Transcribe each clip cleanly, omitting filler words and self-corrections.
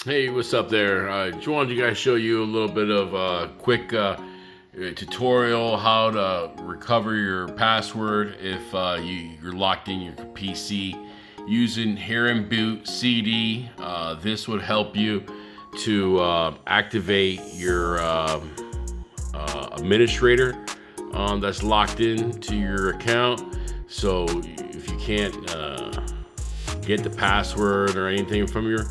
Hey, what's up there? Just wanted to show you a little bit of a quick tutorial how to recover your password if you're locked in your PC using Hiren BootCD. This would help you to activate your administrator that's locked into your account. So if you can't get the password or anything from your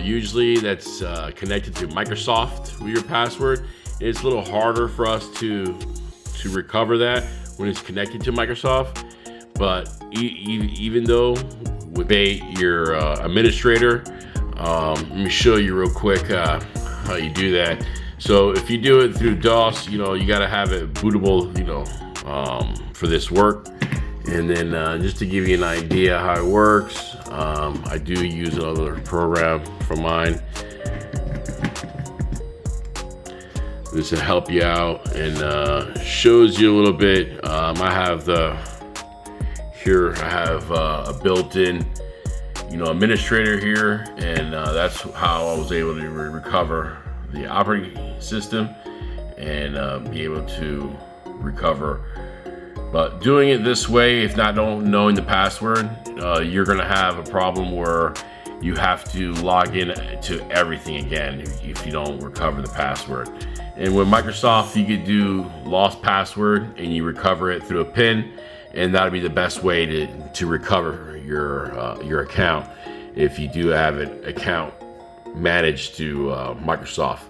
usually that's connected to Microsoft with your password. It's a little harder for us to recover that when it's connected to Microsoft. But even though with your administrator, let me show you real quick how you do that. So if you do it through DOS, you got to have it bootable, for this work. And then just to give you an idea how it works, I do use another program for mine. This will help you out and shows you a little bit. I have a built-in administrator here, and that's how I was able to recover the operating system and be able to recover. But doing it this way, if not knowing the password, you're gonna have a problem where you have to log in to everything again if you don't recover the password. And with Microsoft, you could do lost password and you recover it through a PIN, and that'll be the best way to recover your account if you do have an account managed to Microsoft.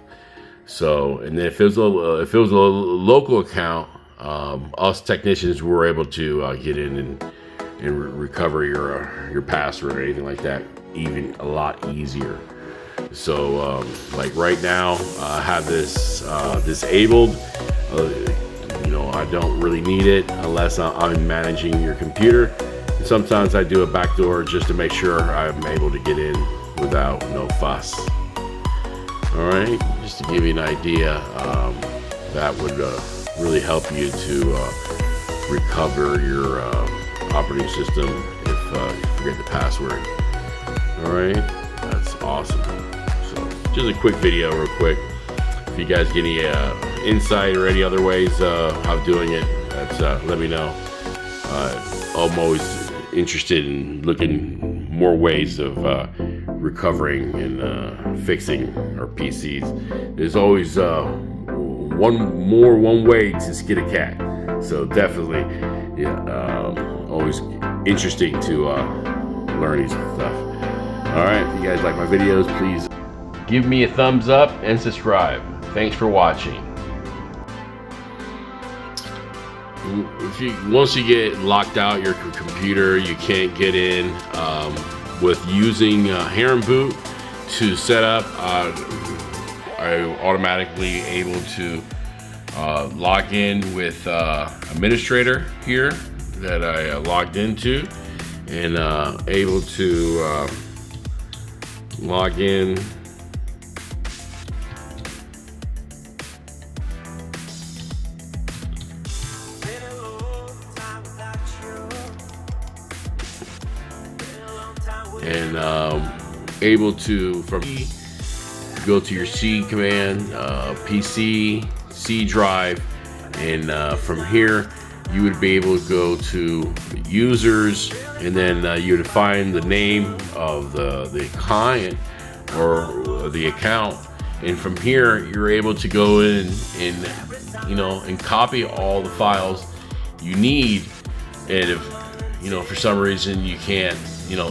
So, and then if it was a local account, us technicians were able to get in and recover your password or anything like that even a lot easier. So like right now I have this disabled. I don't really need it unless I'm managing your computer. Sometimes I do a backdoor just to make sure I'm able to get in without no fuss. All right, just to give you an idea, that would really help you to recover your operating system if you forget the password. All right, that's awesome. So just a quick video real quick. If you guys get any insight or any other ways of doing it, that's let me know. I'm always interested in looking more ways of recovering and fixing our PCs. There's always one way to skin a cat. So definitely, always interesting to learn these stuff. All right, if you guys like my videos, please give me a thumbs up and subscribe. Thanks for watching. Once you get locked out your computer, you can't get in with using Hiren Boot to set up. I'm automatically able to log in with administrator here that I logged into, and able to log in and able to go to your C command, PC, C drive, and from here you would be able to go to users, and then you would find the name of the client or the account, and from here you're able to go in and copy all the files you need. And if for some reason you can't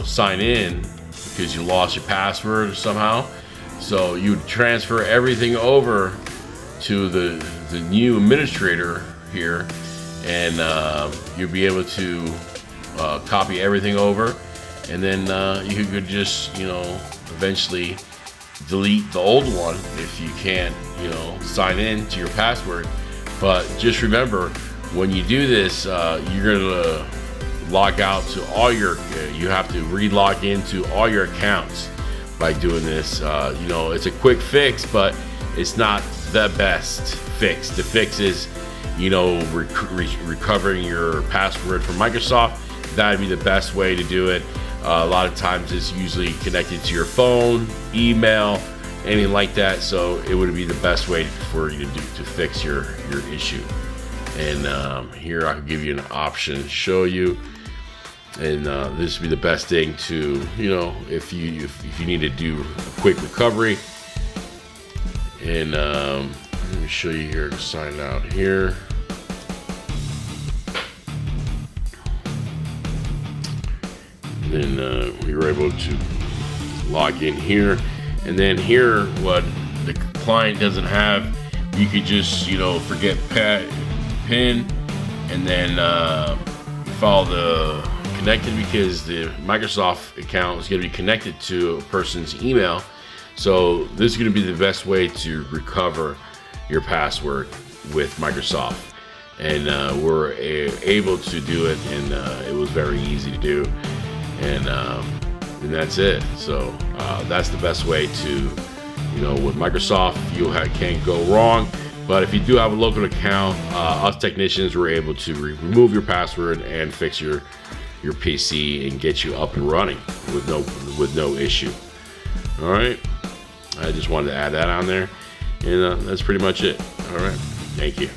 sign in because you lost your password somehow, so you would transfer everything over to the new administrator here, and you'll be able to copy everything over, and then you could just eventually delete the old one if you can't sign in to your password. But just remember, when you do this, you're gonna log out to all you have to re-log into all your accounts by doing this. It's a quick fix, but it's not the best fix. The fix is recovering your password from Microsoft. That'd be the best way to do it. A lot of times it's usually connected to your phone, email, anything like that. So it would be the best way for you to fix your issue. And here I can give you an option to show you. And this would be the best thing to, if you need to do a quick recovery. And let me show you here to sign out here. And then we were able to log in here. And then here, what the client doesn't have, you could just, forget PIN, and then follow the connected, because the Microsoft account is going to be connected to a person's email. So this is going to be the best way to recover your password with Microsoft. And we're able to do it, and it was very easy to do. And that's it. So that's the best way to, with Microsoft, you can't go wrong. But if you do have a local account, us technicians were able to remove your password and fix your PC and get you up and running with no issue. All right. I just wanted to add that on there, and that's pretty much it. All right. Thank you.